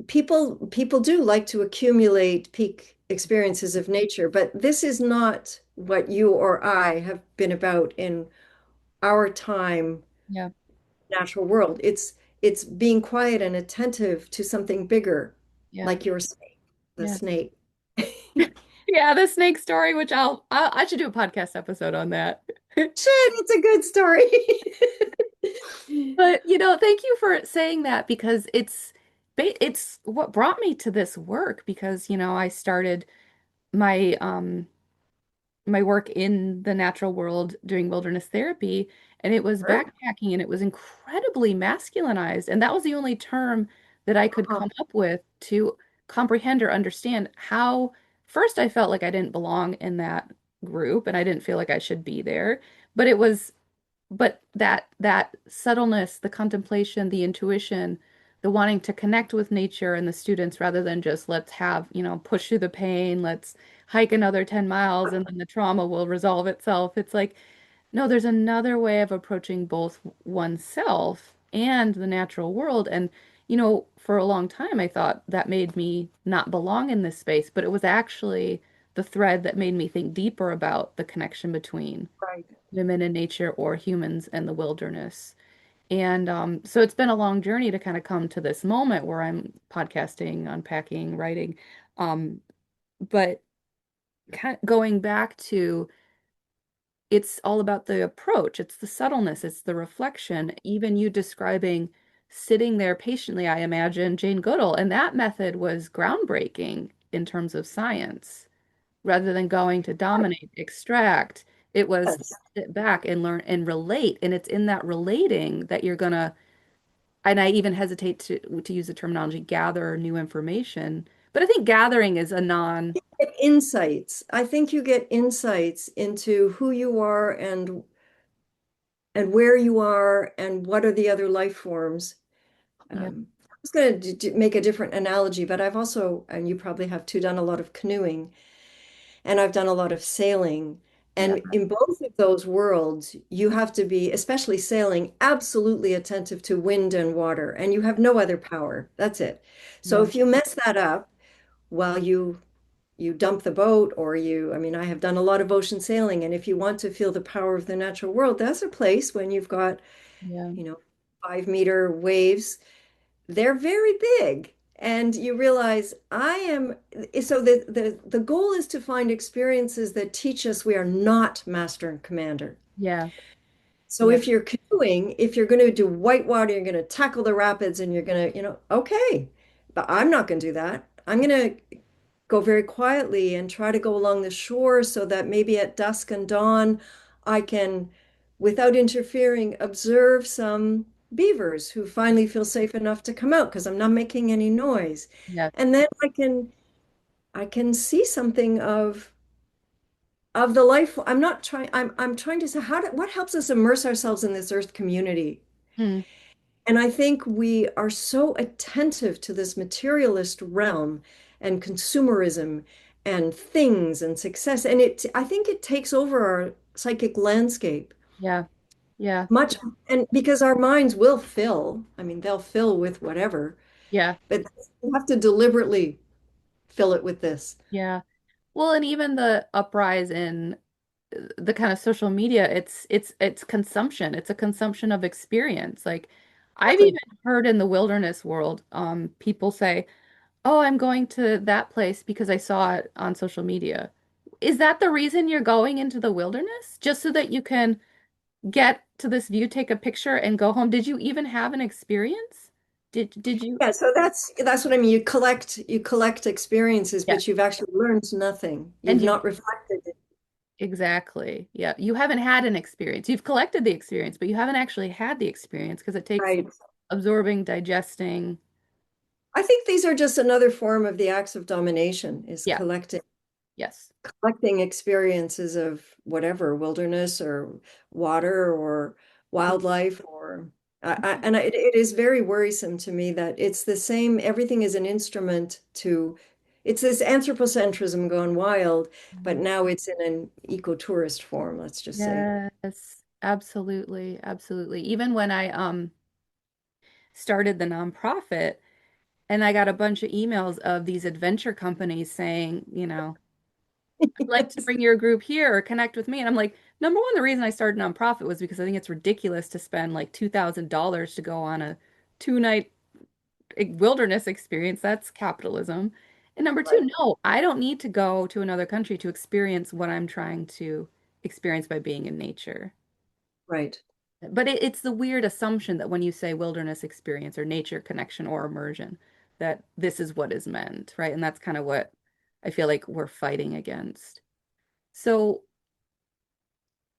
people do like to accumulate peak experiences of nature, but this is not what you or I have been about in our time, yeah, natural world. It's being quiet and attentive to something bigger, yeah, like your snake, the yeah. snake. Yeah, the snake story, which I should do a podcast episode on that. Shit, it's a good story. But thank you for saying that because it's what brought me to this work because I started my my work in the natural world doing wilderness therapy, and it was backpacking, and it was incredibly masculinized. And that was the only term that I could come up with to comprehend or understand how first I felt like I didn't belong in that group and I didn't feel like I should be there. But it was but that subtleness, the contemplation, the intuition, the wanting to connect with nature and the students rather than just let's have, push through the pain, let's hike another 10 miles and then the trauma will resolve itself. It's like, no, there's another way of approaching both oneself and the natural world. And, for a long time, I thought that made me not belong in this space, but it was actually the thread that made me think deeper about the connection between Right. women in nature or humans and the wilderness. And so it's been a long journey to kind of come to this moment where I'm podcasting, unpacking, writing. But kind of going back to it's all about the approach, it's the subtleness, it's the reflection. Even you describing sitting there patiently, I imagine Jane Goodall, and that method was groundbreaking in terms of science rather than going to dominate, extract. It was Yes. sit back and learn and relate. And it's in that relating that you're gonna, and I even hesitate to use the terminology gather new information. But I think gathering is a non, Get insights. I think you get insights into who you are and where you are and what are the other life forms. yeah, Um, was going to make a different analogy, but I've also, and you probably have too, done a lot of canoeing and I've done a lot of sailing. Yeah, And in both of those worlds, you have to be, especially sailing, absolutely attentive to wind and water, and you have no other power. That's it. So yeah, if you mess that up while you dump the boat or I mean, I have done a lot of ocean sailing, and if you want to feel the power of the natural world, that's a place when you've got, yeah, you know, 5 meter waves. They're very big. And you realize so the goal is to find experiences that teach us we are not master and commander. yeah, So yeah, if you're canoeing, if you're going to do whitewater, you're going to tackle the rapids and you're going to, okay, but I'm not going to do that. I'm going to go very quietly and try to go along the shore so that maybe at dusk and dawn, I can, without interfering, observe some beavers who finally feel safe enough to come out because I'm not making any noise. yeah. And then I can see something of the life. I'm trying to say what helps us immerse ourselves in this earth community. Hmm. And I think we are so attentive to this materialist realm and consumerism and things and success. And I think it takes over our psychic landscape Yeah, yeah, much. And because our minds will fill, I mean, they'll fill with whatever, yeah, but we have to deliberately fill it with this. yeah. Well, and even the uprise in the kind of social media, it's consumption. It's a consumption of experience. Like I've Exactly. even heard in the wilderness world, people say, "Oh, I'm going to that place because I saw it on social media." Is that the reason you're going into the wilderness? Just so that you can get to this view, take a picture, and go home? Did you even have an experience? Did you? Yeah, so that's what I mean. You collect experiences, Yeah. but you've actually learned nothing. And You've you not reflected it. exactly. Yeah. You haven't had an experience. You've collected the experience, but you haven't actually had the experience because it takes Right. absorbing, digesting. I think these are just another form of the acts of domination, is Yeah. collecting Yes. collecting experiences of whatever, wilderness or water or wildlife or it is very worrisome to me that it's the same, everything is an instrument to, it's this anthropocentrism gone wild, but Mhm. now it's in an eco-tourist form, let's just say. Yes. Absolutely. Absolutely. Even when I started the nonprofit and I got a bunch of emails of these adventure companies saying, I'd like to bring your group here or connect with me. And I'm like, number one, the reason I started a nonprofit was because I think it's ridiculous to spend like $2,000 to go on a 2 night wilderness experience. That's capitalism. And number two, Right, no, I don't need to go to another country to experience what I'm trying to experience by being in nature. right. But it's the weird assumption that when you say wilderness experience or nature connection or immersion, that this is what is meant, right? And that's kind of what I feel like we're fighting against. So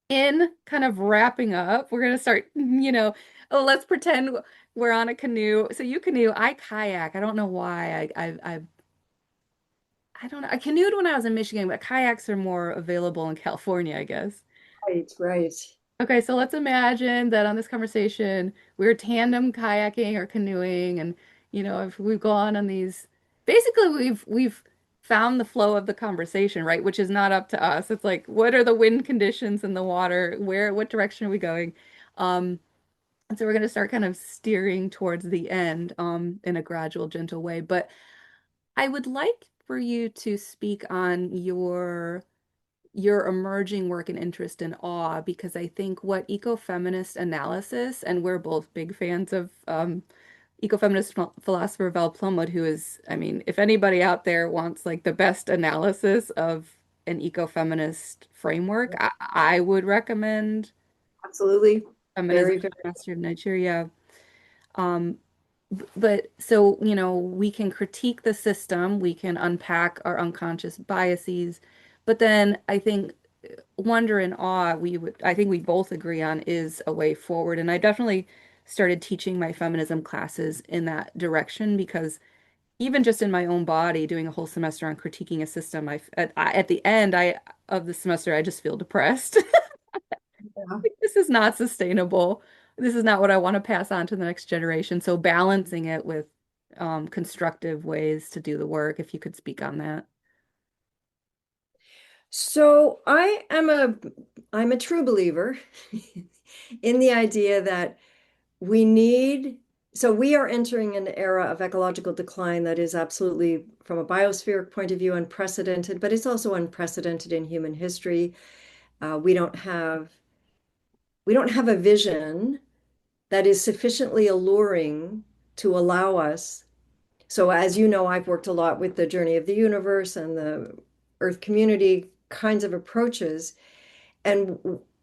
in kind of wrapping up, we're gonna start, oh, let's pretend we're on a canoe. So you canoe, I kayak. I don't know why. I don't know. I canoed when I was in Michigan, but kayaks are more available in California, I guess. Right, right. Okay, so let's imagine that on this conversation, we're tandem kayaking or canoeing, and if we've gone on these, basically we've found the flow of the conversation, right? Which is not up to us. It's like, what are the wind conditions in the water? What direction are we going? And so we're gonna start kind of steering towards the end, in a gradual, gentle way. But I would like for you to speak on your emerging work and interest in awe, because I think what ecofeminist analysis, and we're both big fans of ecofeminist philosopher Val Plumwood, who is, I mean, if anybody out there wants like the best analysis of an ecofeminist framework, I would recommend Absolutely. Feminism Very, very. Mastered Nature. Yeah. Um, but so, we can critique the system, we can unpack our unconscious biases, but then I think wonder and awe, I think we both agree on is a way forward. And I definitely started teaching my feminism classes in that direction because even just in my own body, doing a whole semester on critiquing a system, at the end of the semester, I just feel depressed. Yeah. This is not sustainable. This is not what I want to pass on to the next generation. So balancing it with constructive ways to do the work, if you could speak on that. So I'm a true believer in the idea that we need, so we are entering an era of ecological decline that is absolutely, from a biospheric point of view, unprecedented, but it's also unprecedented in human history. We don't have a vision that is sufficiently alluring to allow us. So as you know, I've worked a lot with the journey of the universe and the Earth community kinds of approaches. And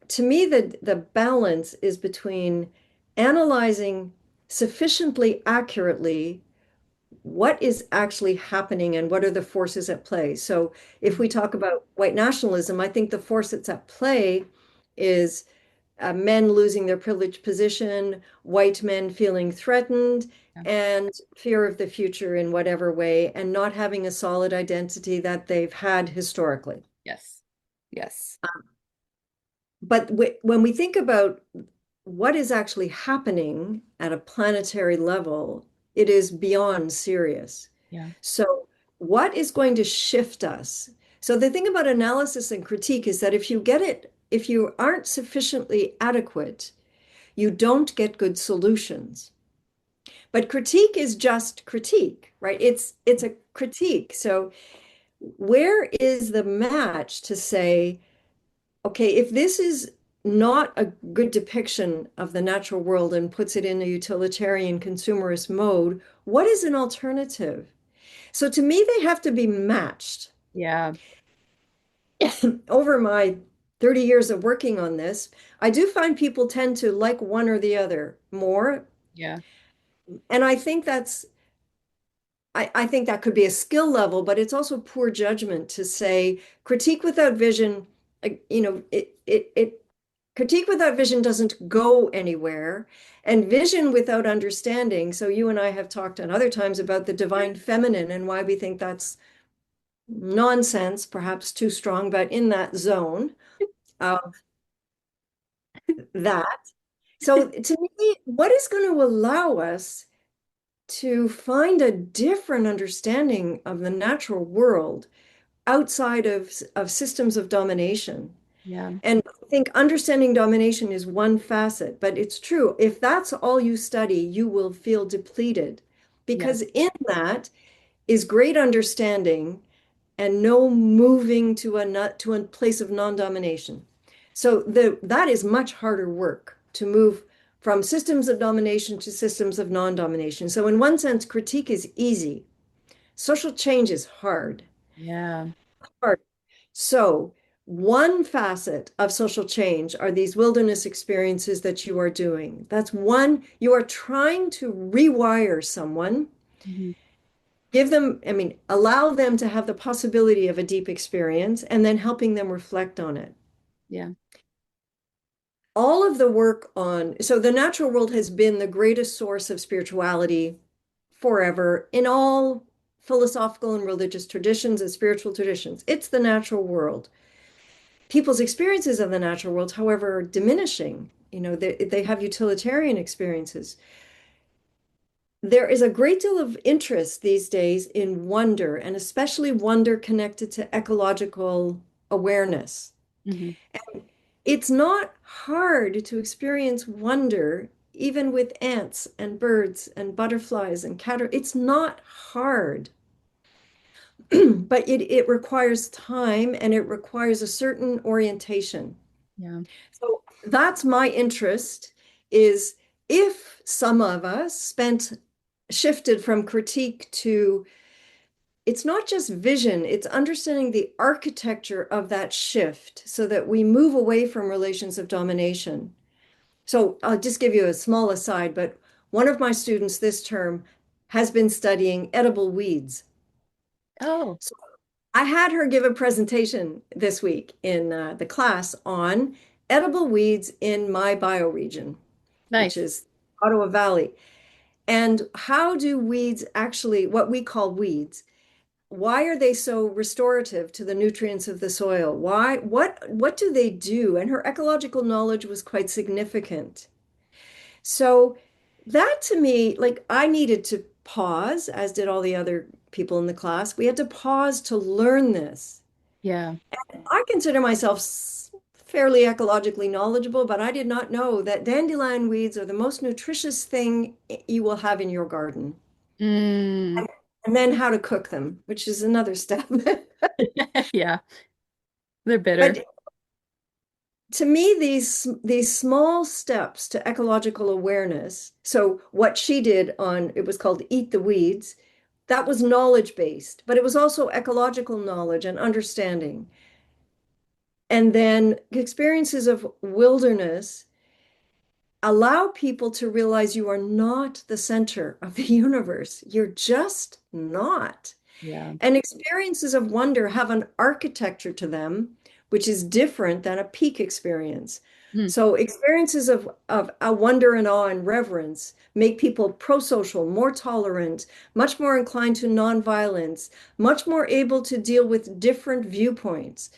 to me, the balance is between analyzing sufficiently accurately what is actually happening and what are the forces at play. So if we talk about white nationalism, I think the force that's at play is men losing their privileged position, white men feeling threatened, Yeah. and fear of the future in whatever way, and not having a solid identity that they've had historically. Yes. Yes. But when we think about what is actually happening at a planetary level, it is beyond serious. Yeah. So, what is going to shift us? So, the thing about analysis and critique is that if you aren't sufficiently adequate, you don't get good solutions. But critique is just critique, right? It's a critique. So, where is the match to say, okay, if this is not a good depiction of the natural world and puts it in a utilitarian consumerist mode, what is an alternative? So to me, they have to be matched. Yeah. Over my 30 years of working on this, I do find people tend to like one or the other more. Yeah. And I think that could be a skill level, but it's also poor judgment to say critique without vision, critique without vision doesn't go anywhere, and vision without understanding. So you and I have talked at other times about the divine feminine and why we think that's nonsense, perhaps too strong, but in that zone of that. So to me, what is going to allow us to find a different understanding of the natural world outside of systems of domination? Yeah. And I think understanding domination is one facet, but it's true. If that's all you study, you will feel depleted Yeah. because in that is great understanding and no moving to a place of non-domination. So that is much harder work to move from systems of domination to systems of non-domination. So in one sense, critique is easy. Social change is hard. Yeah. Hard. So one facet of social change are these wilderness experiences that you are doing. That's one, you are trying to rewire someone, Mhm. give them, I mean, allow them to have the possibility of a deep experience and then helping them reflect on it. Yeah. All of the work on, so the natural world has been the greatest source of spirituality forever in all philosophical and religious traditions and spiritual traditions. It's the natural world. People's experiences of the natural world, however, are diminishing. They have utilitarian experiences. There is a great deal of interest these days in wonder, and especially wonder connected to ecological awareness. Hmm. It's not hard to experience wonder, even with ants and birds and butterflies and caterpillars. It's not hard, but it requires time and it requires a certain orientation. Yeah. So that's my interest is if some of us shifted from critique to it's not just vision, it's understanding the architecture of that shift so that we move away from relations of domination. So I'll just give you a small aside, but one of my students this term has been studying edible weeds. Oh, So I had her give a presentation this week in the class on edible weeds in my bioregion, which nice. is Ottawa Valley. And how do weeds actually, what we call weeds, why are they so restorative to the nutrients of the soil? What do they do? And her ecological knowledge was quite significant. So that to me, like I needed to pause, as did all the other people in the class. We had to pause to learn this. Yeah. I consider myself fairly ecologically knowledgeable, but I did not know that dandelion weeds are the most nutritious thing you will have in your garden. Mm. And then how to cook them, which is another step. Yeah. They're bitter. But to me, these small steps to ecological awareness. So what she did on, it was called Eat the Weeds. That was knowledge based, but it was also ecological knowledge and understanding. And then experiences of wilderness allow people to realize you are not the center of the universe. You're just not. Yeah. And experiences of wonder have an architecture to them, which is different than a peak experience. Mm. So experiences of a wonder and awe and reverence make people pro-social, more tolerant, much more inclined to nonviolence, much more able to deal with different viewpoints.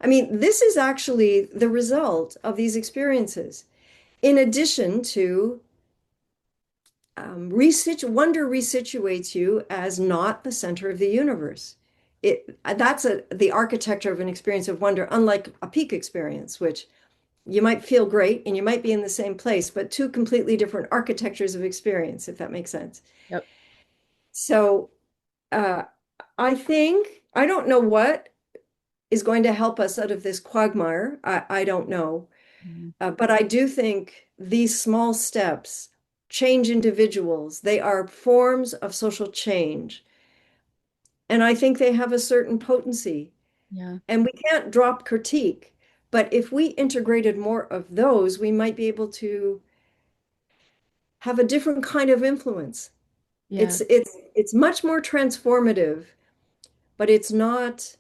I mean, this is actually the result of these experiences. In addition to wonder resituates you as not the center of the universe. That's the architecture of an experience of wonder, unlike a peak experience, which you might feel great and you might be in the same place, but two completely different architectures of experience, if that makes sense. Yep. So uh, I don't know what is going to help us out of this quagmire. I don't know. Mm. But I do think these small steps change individuals. They are forms of social change. And I think they have a certain potency. Yeah. And we can't drop critique. But if we integrated more of those, we might be able to have a different kind of influence. Yeah. It's much more transformative, but it's not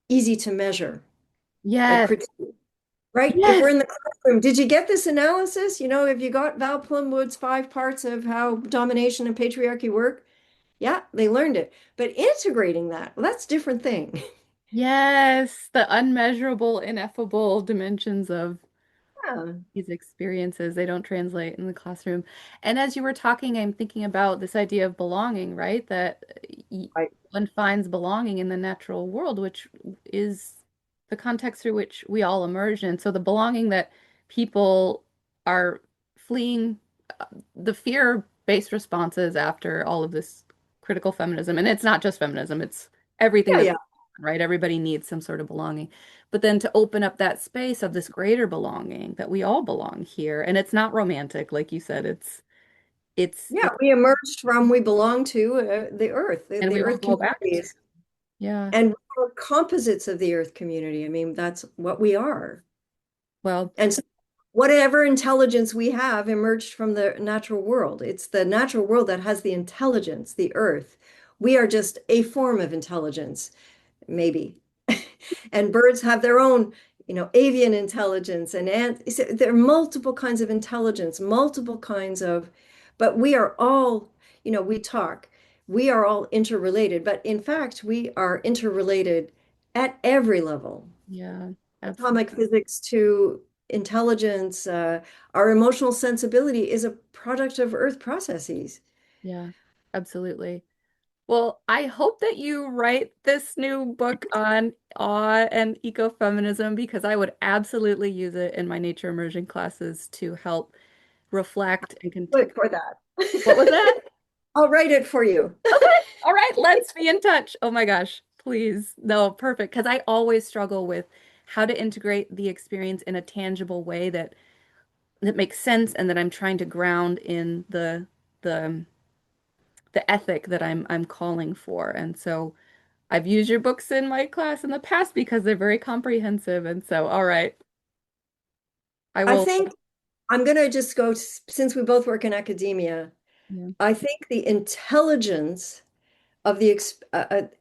easy to measure. Like Yes. critique, right? If we're Yes. in the classroom, did you get this analysis? You know, have you got Val Plumwood's 5 parts of how domination and patriarchy work? Yeah, they learned it. But integrating that, well, that's a different thing. Yes. The unmeasurable, ineffable dimensions of Yeah, these experiences, they don't translate in the classroom. And as you were talking, I'm thinking about this idea of belonging, right? That right. one finds belonging in the natural world, which is the context through which we all emerge in. So the belonging that people are fleeing, the fear-based responses after all of this critical feminism, and it's not just feminism, it's everything Yeah, that's yeah. right. Everybody needs some sort of belonging. But then to open up that space of this greater belonging that we all belong here. And it's not romantic, like you said, Yeah, it's we emerged from, we belong to the earth, and the we will earth go back to. communities, Yeah. and we're composites of the earth community. I mean, that's what we are. Well, And so whatever intelligence we have emerged from the natural world. It's the natural world that has the intelligence, the earth. We are just a form of intelligence, maybe. And birds have their own, avian intelligence and ants. There are multiple kinds of intelligence, multiple kinds of, but we are all, we talk, we are all interrelated, but in fact, we are interrelated at every level, yeah, absolutely. atomic physics to intelligence. Our emotional sensibility is a product of earth processes. Yeah, absolutely. Well, I hope that you write this new book on awe and ecofeminism because I would absolutely use it in my nature immersion classes to help reflect and Look context. for What was that. that? I'll write it for you. Okay. All right. Let's be in touch. Oh my gosh. Please. No, perfect. Because I always struggle with how to integrate the experience in a tangible way that makes sense and that I'm trying to ground in the the ethic that I'm calling for. And so I've used your books in my class in the past because they're very comprehensive. And so, all right, I I will. think I'm going to just go, since we both work in academia, Yeah. I think the intelligence of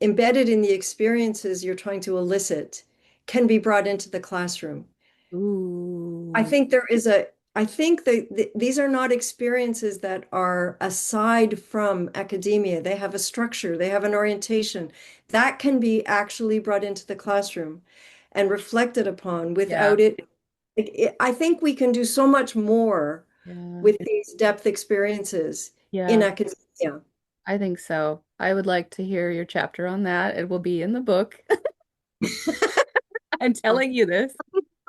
embedded in the experiences you're trying to elicit can be brought into the classroom. I Ooh. think there is a, I think that these are not experiences that are aside from academia. They have a structure, they have an orientation that can be actually brought into the classroom and reflected upon Yeah. without it. I think we can do so much more Yeah. with these depth experiences in Yeah. academia. I think so. I would like to hear your chapter on that. It will be in the book. I'm telling you this.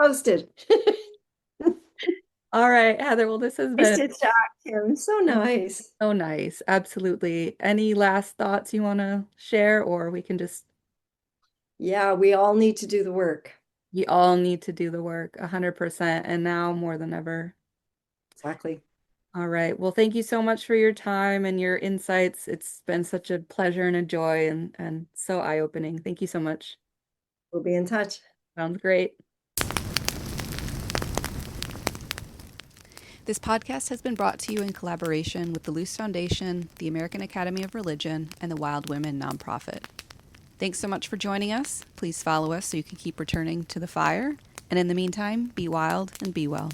Posted. All right, Heather. Well, this has Nice been to chat, Kim. So nice. so nice. Absolutely. Any last thoughts you want to share, or we can just, Yeah, we all need to do the work. we all need to do the work 100%, and now more than ever. Exactly. All right. Well, thank you so much for your time and your insights. It's been such a pleasure and a joy and so eye-opening. Thank you so much. We'll be in touch. Sounds great. This podcast has been brought to you in collaboration with the Luce Foundation, the American Academy of Religion, and the Wild Women nonprofit. Thanks so much for joining us. Please follow us so you can keep returning to the fire. And in the meantime, be wild and be well.